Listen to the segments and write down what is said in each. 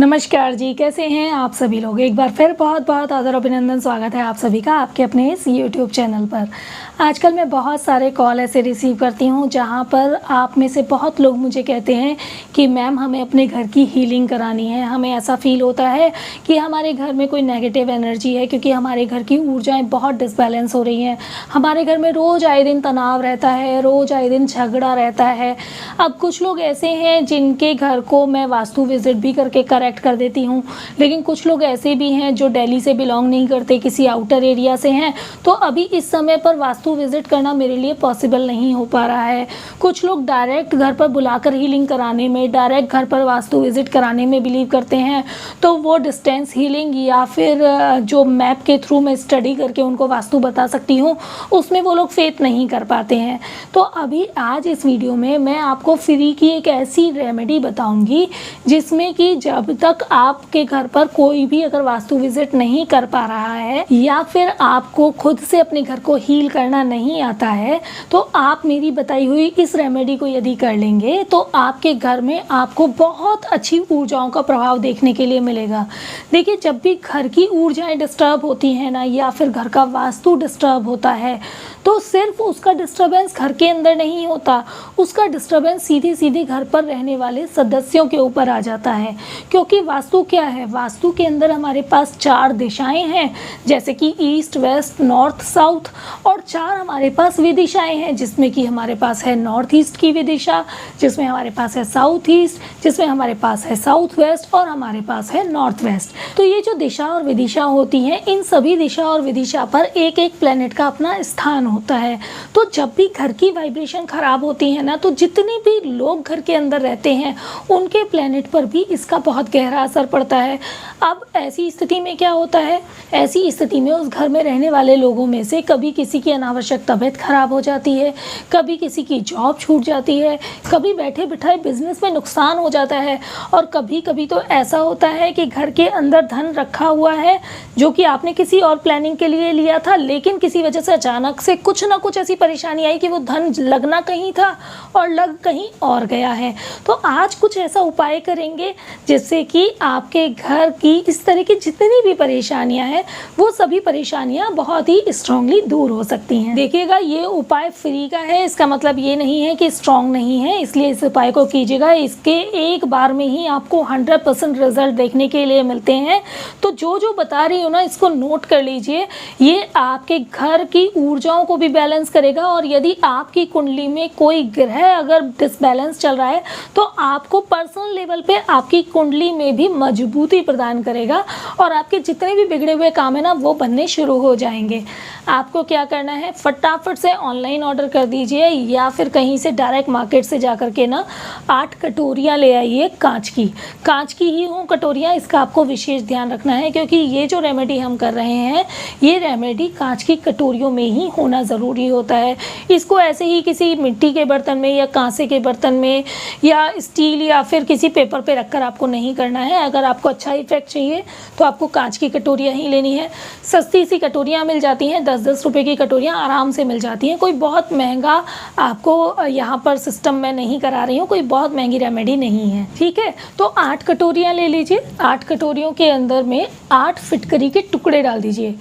नमस्कार जी, कैसे हैं आप सभी लोग। एक बार फिर बहुत बहुत आदर अभिनंदन, स्वागत है आप सभी का आपके अपने इस YouTube चैनल पर। आजकल मैं बहुत सारे कॉल ऐसे रिसीव करती हूं जहां पर आप में से बहुत लोग मुझे कहते हैं कि मैम हमें अपने घर की हीलिंग करानी है। हमें ऐसा फील होता है कि हमारे घर में कोई नेगेटिव एनर्जी है, क्योंकि हमारे घर की ऊर्जाएँ बहुत डिसबैलेंस हो रही हैं। हमारे घर में रोज़ आए दिन तनाव रहता है, रोज़ आए दिन झगड़ा रहता है। अब कुछ लोग ऐसे हैं जिनके घर को मैं वास्तु विजिट भी करके करेक्ट कर देती हूँ, लेकिन कुछ लोग ऐसे भी हैं जो दिल्ली से बिलोंग नहीं करते, किसी आउटर एरिया से हैं, तो अभी इस समय पर वास्तु विजिट करना मेरे लिए पॉसिबल नहीं हो पा रहा है। कुछ लोग डायरेक्ट घर पर बुलाकर हीलिंग कराने में, डायरेक्ट घर पर वास्तु विजिट कराने में बिलीव करते हैं, तो वो डिस्टेंस हीलिंग या फिर जो मैप के थ्रू मैं स्टडी करके उनको वास्तु बता सकती हूँ, उसमें वो लोग फेथ नहीं कर पाते हैं। तो अभी आज इस वीडियो में मैं आपको फ्री की एक ऐसी रेमेडी बताऊंगी जिसमें कि जब तक आपके घर पर कोई भी अगर वास्तु विजिट नहीं कर पा रहा है या फिर आपको खुद से अपने घर को हील करना नहीं आता है, तो आप मेरी बताई हुई इस रेमेडी को यदि कर लेंगे तो आपके घर में आपको बहुत अच्छी ऊर्जाओं का प्रभाव देखने के लिए मिलेगा। देखिए, जब भी घर की ऊर्जाएं डिस्टर्ब होती हैं ना, या फिर घर का वास्तु डिस्टर्ब होता है, तो सिर्फ उसका डिस्टर्बेंस घर के अंदर नहीं होता, उसका डिस्टर्बेंस सीधे सीधे घर पर रहने वाले सदस्यों के ऊपर आ जाता है। क्योंकि वास्तु क्या है, वास्तु के अंदर हमारे पास 4 दिशाएं हैं, जैसे कि ईस्ट, वेस्ट, नॉर्थ, साउथ, और 4 हमारे पास विदिशाएं हैं, जिसमें कि हमारे पास है नॉर्थ ईस्ट की विदिशा, जिसमें हमारे पास है साउथ ईस्ट, जिसमें हमारे पास है साउथ वेस्ट, और हमारे पास है नॉर्थ वेस्ट। तो ये जो दिशा और विदिशा होती हैं, इन सभी दिशा और विदिशा पर एक एक प्लेनेट का अपना स्थान होता है। तो जब भी घर की वाइब्रेशन खराब होती है ना, तो जितने भी लोग घर के अंदर रहते हैं उनके प्लेनेट पर भी इसका बहुत गहरा असर पड़ता है। अब ऐसी स्थिति में क्या होता है, ऐसी स्थिति में उस घर में रहने वाले लोगों में से कभी किसी की अनावश्यक तबीयत खराब हो जाती है, कभी किसी की जॉब छूट जाती है, कभी बैठे बिठाए बिजनेस में नुकसान हो जाता है, और कभी कभी तो ऐसा होता है कि घर के अंदर धन रखा हुआ है जो कि आपने किसी और प्लानिंग के लिए लिया था, लेकिन किसी वजह से अचानक से कुछ ना कुछ ऐसी परेशानी आई कि वो धन लगना कहीं था और लग कहीं और गया है। तो आज कुछ ऐसा उपाय करेंगे जिससे कि आपके घर की इस तरह की जितनी भी परेशानियां हैं, वो सभी परेशानियां बहुत ही स्ट्रांगली दूर हो सकती हैं। देखिएगा, ये उपाय फ्री का है, इसका मतलब ये नहीं है कि स्ट्रांग नहीं है, इसलिए इस उपाय को कीजिएगा। इसके एक बार में ही आपको 100% रिजल्ट देखने के लिए मिलते हैं। तो जो जो बता रही हूँ ना, इसको नोट कर लीजिए। ये आपके घर की ऊर्जाओं को भी बैलेंस करेगा, और यदि आपकी कुंडली में कोई ग्रह अगर डिसबैलेंस चल रहा है तो आपको पर्सनल लेवल पे आपकी कुंडली में भी मजबूती प्रदान करेगा, और आपके जितने भी बिगड़े हुए काम है ना, वो बनने शुरू हो जाएंगे। आपको क्या करना है, फटाफट से ऑनलाइन ऑर्डर कर दीजिए, या फिर कहीं से डायरेक्ट मार्केट से जा करके ना 8 कटोरियाँ ले आइए, कांच की ही हों कटोरियाँ। इसका आपको विशेष ध्यान रखना है, क्योंकि ये जो रेमेडी हम कर रहे हैं, ये रेमेडी कांच की कटोरियों में ही होना ज़रूरी होता है। इसको ऐसे ही किसी मिट्टी के बर्तन में या कांसे के बर्तन में या स्टील या फिर किसी पेपर पे रखकर आपको नहीं करना है। अगर आपको अच्छा इफेक्ट चाहिए तो आपको कांच की कटोरियाँ ही लेनी है। सस्ती सी कटोरियाँ मिल जाती हैं, 10-10 रुपए की कटोरियाँ आराम से मिल जाती हैं। कोई बहुत महंगा आपको यहाँ पर सिस्टम मैं नहीं करा रही हूँ, कोई बहुत महंगी रेमेडी नहीं है, ठीक है। तो 8 कटोरियाँ ले लीजिए। 8 कटोरियों के अंदर में 8 फिटकरी के टुकड़े डाल दीजिए।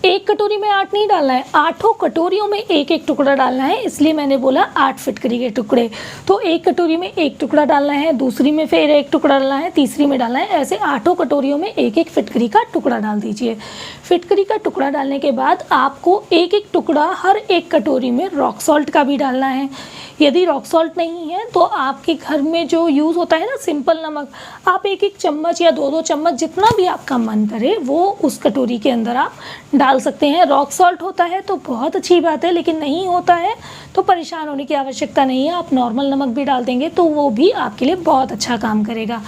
एक कटोरी में 8 नहीं डालना है, 8 कटोरियों में एक एक टुकड़ा डालना है, इसलिए मैंने बोला 8 फिटकरी के टुकड़े। तो एक कटोरी में एक टुकड़ा डालना है, दूसरी में फिर एक टुकड़ा डालना है, तीसरी में डालना है, ऐसे 8 कटोरियों में एक एक फिटकरी का टुकड़ा डाल दीजिए। फिटकरी का टुकड़ा डालने के बाद आपको एक एक टुकड़ा हर एक कटोरी में रॉक सॉल्ट का भी डालना है। यदि रॉक सॉल्ट नहीं है तो आपके घर में जो यूज़ होता है ना, सिंपल नमक, आप एक एक चम्मच या 2-2 चम्मच, जितना भी आपका मन करे वो उस कटोरी के अंदर आप डाल सकते हैं। रॉक सॉल्ट होता है तो बहुत अच्छी बात है, लेकिन नहीं होता है तो परेशान होने की आवश्यकता नहीं है। आप नॉर्मल नमक भी डाल देंगे तो वो भी आपके लिए बहुत अच्छा काम करेगा,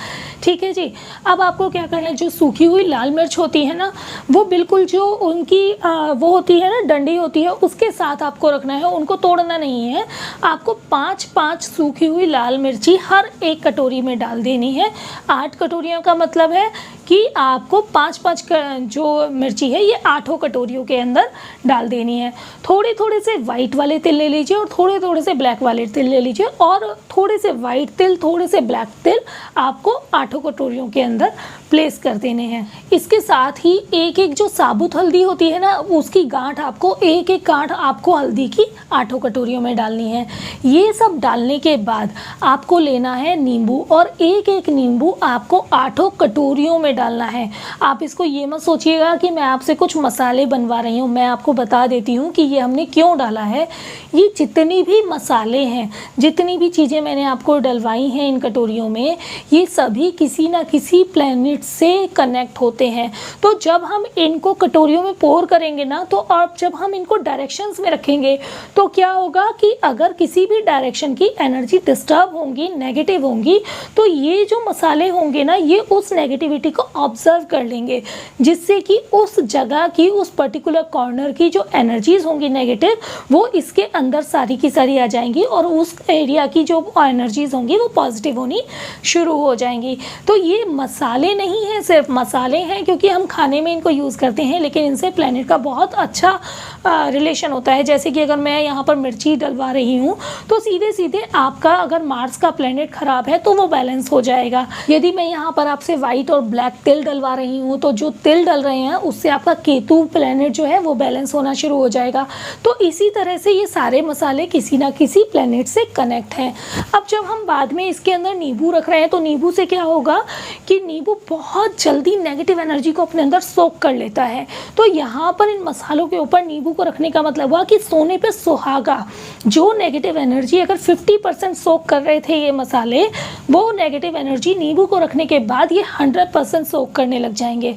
ठीक है जी। अब आपको क्या करना है, जो सूखी हुई लाल मिर्च होती है ना, वो बिल्कुल जो उनकी वो होती है ना, डंडी होती है, उसके साथ आपको रखना है, उनको तोड़ना नहीं है। आपको 5-5 सूखी हुई लाल मिर्ची हर एक कटोरी में डाल देनी है। 8 कटोरियों का मतलब है कि आपको 5-5 जो मिर्ची है ये 8 कटोरियों के अंदर डाल देनी है। थोड़े थोड़े से वाइट वाले तिल ले लीजिए और थोड़े थोड़े से ब्लैक वाले तिल ले लीजिए और थोड़े से वाइट तिल, थोड़े से ब्लैक तिल आपको 8 कटोरियों के अंदर प्लेस कर देने हैं। इसके साथ ही एक एक जो साबुत हल्दी होती है ना, उसकी गांठ आपको एक एक गांठ आपको हल्दी की 8 कटोरियों में डालनी है। ये सब डालने के बाद आपको लेना है नींबू और एक एक नींबू आपको 8 कटोरियों में डालना है। आप इसको ये मत सोचिएगा कि मैं आपसे कुछ मसाले बनवा रही हूँ, मैं आपको बता देती हूँ कि ये हमने क्यों डाला है। ये जितनी भी मसाले हैं, जितनी भी चीज़ें मैंने आपको डलवाई हैं इन कटोरियों में, ये सभी किसी ना किसी प्लैनेट से कनेक्ट होते हैं। तो जब हम इनको कटोरियों में पोर करेंगे ना, तो अब जब हम इनको डायरेक्शंस में रखेंगे तो क्या होगा कि अगर किसी भी डायरेक्शन की एनर्जी डिस्टर्ब होंगी, नेगेटिव होंगी, तो ये जो मसाले होंगे ना, ये उस नेगेटिविटी को ऑब्जर्व कर लेंगे, जिससे कि उस जगह की, उस पर्टिकुलर कॉर्नर की जो एनर्जीज होंगी नेगेटिव, वो इसके अंदर सारी की सारी आ जाएंगी और उस एरिया की जो एनर्जीज होंगी वो पॉजिटिव होनी शुरू हो जाएंगी। तो ये मसाले नहीं हैं, सिर्फ मसाले हैं क्योंकि हम खाने में इनको यूज़ करते हैं, लेकिन इनसे प्लेनेट का बहुत अच्छा रिलेशन होता है। जैसे कि अगर मैं यहाँ पर मिर्ची डलवा रही हूँ तो सीधे सीधे आपका अगर मार्स का प्लेनेट ख़राब है तो वो बैलेंस हो जाएगा। यदि मैं यहाँ पर आपसे वाइट और ब्लैक तिल डलवा रही हूँ तो जो तिल डल रहे हैं उससे आपका केतु प्लेनेट जो है वो बैलेंस होना शुरू हो जाएगा। तो इसी तरह से ये सारे मसाले किसी ना किसी प्लेनेट से कनेक्ट हैं। अब जब हम बाद में इसके अंदर नींबू रख रहे हैं तो नींबू से क्या होगा कि नींबू बहुत जल्दी नेगेटिव एनर्जी को अपने अंदर सोख कर लेता है। तो यहाँ पर इन मसालों के ऊपर नींबू को रखने का मतलब हुआ कि सोने पे सुहागा। जो नेगेटिव एनर्जी अगर 50% सोख कर रहे थे ये मसाले, वो नेगेटिव एनर्जी नींबू को रखने के बाद ये 100% सोख करने लग जाएंगे।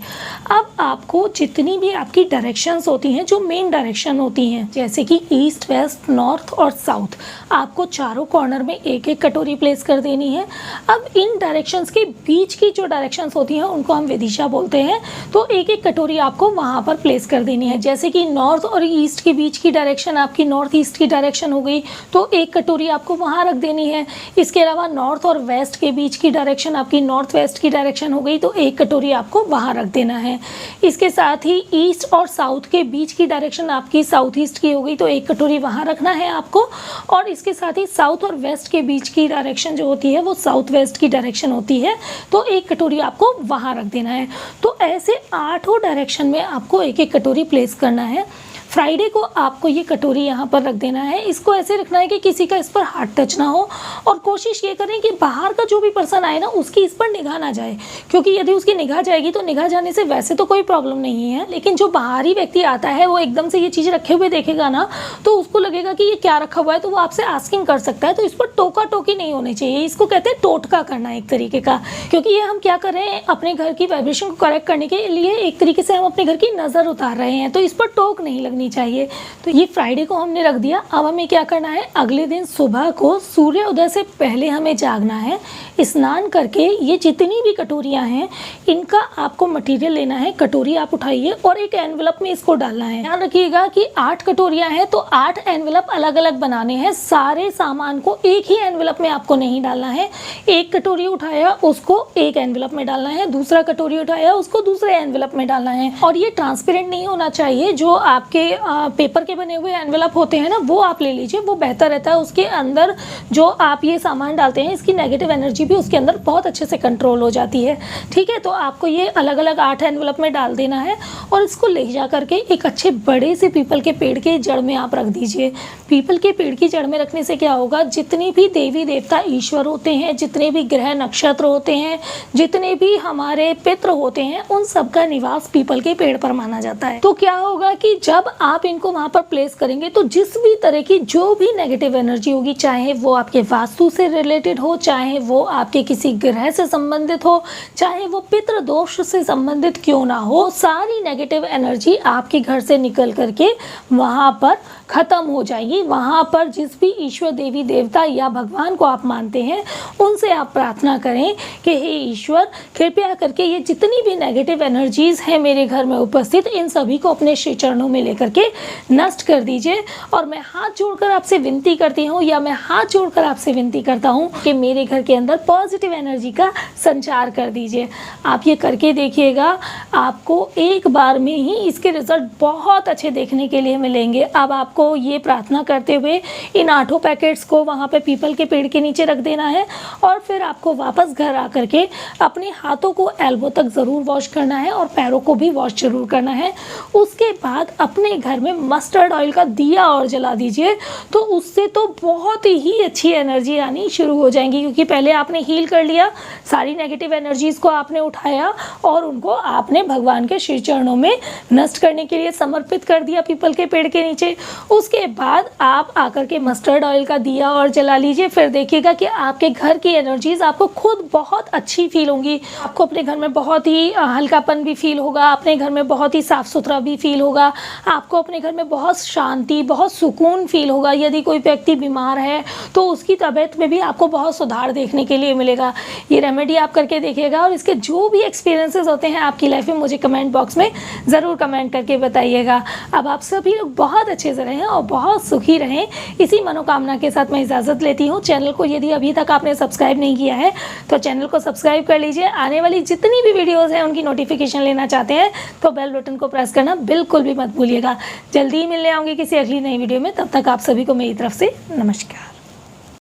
अब आपको जितनी भी आपकी डायरेक्शंस होती हैं, जो मेन डायरेक्शन होती हैं, जैसे कि ईस्ट, वेस्ट, नॉर्थ और साउथ, आपको चारों कॉर्नर में एक एक कटोरी प्लेस कर देनी है। अब इन डायरेक्शंस के बीच की जो डायरेक्शंस होती हैं उनको हम विदिशा बोलते हैं। तो एक एक कटोरी आपको वहाँ पर प्लेस कर देनी है। जैसे कि नॉर्थ और ईस्ट के बीच की डायरेक्शन आपकी नॉर्थ ईस्ट की डायरेक्शन हो गई, तो एक कटोरी आपको वहाँ रख देनी है। इसके अलावा नॉर्थ और वेस्ट के बीच की डायरेक्शन आपकी नॉर्थ वेस्ट की डायरेक्शन हो गई, तो एक कटोरी आपको वहाँ रख देना है। इसके साथ ही ईस्ट और साउथ के बीच की डायरेक्शन आपकी साउथ ईस्ट की हो गई, तो एक कटोरी वहाँ रखना है आपको। और इसके साथ ही साउथ और वेस्ट के बीच की डायरेक्शन जो होती है वो साउथ वेस्ट की डायरेक्शन होती है, तो एक कटोरी आपको वहाँ रख देना है। तो ऐसे 8 डायरेक्शन में आपको एक एक कटोरी प्लेस करना है। फ्राइडे को आपको ये कटोरी यहाँ पर रख देना है। इसको ऐसे रखना है कि किसी का इस पर हाथ टच ना हो, और कोशिश ये करें कि बाहर का जो भी पर्सन आए ना उसकी इस पर निगाह ना जाए, क्योंकि यदि उसकी निगाह जाएगी तो निगाह जाने से वैसे तो कोई प्रॉब्लम नहीं है, लेकिन जो बाहरी व्यक्ति आता है वो एकदम से ये चीज़ रखे हुए देखेगा ना तो उसको लगेगा कि ये क्या रखा हुआ है, तो वो आपसे आस्किंग कर सकता है। तो इस पर टोका टोकी नहीं होनी चाहिए, इसको कहते हैं टोटका करना एक तरीके का, क्योंकि ये हम क्या कर रहे हैं, अपने घर की वाइब्रेशन को करेक्ट करने के लिए एक तरीके से हम अपने घर की नज़र उतार रहे हैं, तो इस पर टोक नहीं लगनी चाहिए। तो ये फ्राइडे को हमने रख दिया। अब हमें क्या करना है, अगले दिन सुबह को सूर्योदय से पहले हमें जागना है, स्नान करके ये जितनी भी कटोरियां हैं इनका आपको मटेरियल लेना है। कटोरी आप उठाइए और एक एनवेलप में इसको डालना है। ध्यान रखिएगा कि 8 कटोरियां हैं तो 8 एनवेलप अलग अलग बनाने हैं। सारे सामान को एक ही एनवेलप में आपको नहीं डालना है। एक कटोरी उठाया उसको एक एनवेलप में डालना है, दूसरा कटोरी उठाया उसको दूसरे एनवेलप में डालना है। और ये ट्रांसपेरेंट नहीं होना चाहिए। जो आपके पेपर के बने हुए एनवेलप होते हैं ना, वो आप ले लीजिए, वो बेहतर रहता है। उसके अंदर जो आप ये सामान डालते हैं इसकी नेगेटिव एनर्जी भी उसके अंदर बहुत अच्छे से कंट्रोल हो जाती है। ठीक है, तो आपको ये अलग अलग 8 एनवेलप में डाल देना है और इसको ले जा करके एक अच्छे बड़े से पीपल के पेड़ के जड़ में आप रख दीजिए। पीपल के पेड़ की जड़ में रखने से क्या होगा, जितने भी देवी देवता ईश्वर होते हैं, जितने भी ग्रह नक्षत्र होते हैं, जितने भी हमारे पितृ होते हैं, उन सब का निवास पीपल के पेड़ पर माना जाता है। तो क्या होगा कि जब आप इनको वहाँ पर प्लेस करेंगे तो जिस भी तरह की जो भी नेगेटिव एनर्जी होगी, चाहे वो आपके वास्तु से रिलेटेड हो, चाहे वो आपके किसी ग्रह से संबंधित हो, चाहे वो पितृ दोष से संबंधित क्यों ना हो, सारी नेगेटिव एनर्जी आपके घर से निकल करके वहाँ पर ख़त्म हो जाएगी। वहाँ पर जिस भी ईश्वर, देवी देवता या भगवान को आप मानते हैं, उनसे आप प्रार्थना करें कि हे ईश्वर, कृपया करके ये जितनी भी नेगेटिव एनर्जीज़ हैं मेरे घर में उपस्थित, इन सभी को अपने श्री चरणों में लेकर के नष्ट कर दीजिए। और मैं हाथ जोड़कर आपसे विनती करती हूँ, या मैं हाथ जोड़कर आपसे विनती करता हूँ कि मेरे घर के अंदर पॉजिटिव एनर्जी का संचार कर दीजिए। आप ये करके देखिएगा, आपको एक बार में ही इसके रिजल्ट बहुत अच्छे देखने के लिए मिलेंगे। अब आपको ये प्रार्थना करते हुए इन 8 पैकेट्स को वहाँ पे पीपल के पेड़ के नीचे रख देना है, और फिर आपको वापस घर आकर के अपने हाथों को एल्बो तक ज़रूर वॉश करना है और पैरों को भी वॉश जरूर करना है। उसके बाद अपने घर में मस्टर्ड ऑयल का दिया और जला दीजिए, तो उससे तो बहुत ही अच्छी एनर्जी आनी शुरू हो जाएंगी, क्योंकि पहले आपने हील कर लिया, सारी नेगेटिव एनर्जीज़ को आपने उठाया और उनको आपने भगवान के श्री चरणों में नष्ट करने के लिए समर्पित कर दिया पीपल के पेड़ के नीचे। उसके बाद आप आकर के मस्टर्ड ऑयल का दिया और जला लीजिए। फिर देखिएगा कि आपके घर की एनर्जीज़ आपको खुद बहुत अच्छी फील होंगी। आपको अपने घर में बहुत ही हल्कापन भी फील होगा, अपने घर में बहुत ही साफ़ सुथरा भी फील होगा, आपको अपने घर में बहुत शांति, बहुत सुकून फील होगा। यदि कोई व्यक्ति बीमार है तो उसकी तबीयत में भी आपको बहुत सुधार देखने के लिए मिलेगा। ये रेमेडी आप करके देखिएगा, और इसके जो भी एक्सपीरियंसेस होते हैं आपकी लाइफ में, मुझे कमेंट बॉक्स में ज़रूर कमेंट करके बताइएगा। अब आप सभी लोग बहुत अच्छे से रहें और बहुत सुखी रहें, इसी मनोकामना के साथ मैं इजाज़त लेती हूँ। चैनल को यदि अभी तक आपने सब्सक्राइब नहीं किया है तो चैनल को सब्सक्राइब कर लीजिए। आने वाली जितनी भी वीडियोज़ हैं उनकी नोटिफिकेशन लेना चाहते हैं तो बेल बटन को प्रेस करना बिल्कुल भी मत भूलिएगा। जल्दी ही मिलने आऊँगी किसी अगली नई वीडियो में, तब तक आप सभी को मेरी तरफ से नमस्कार।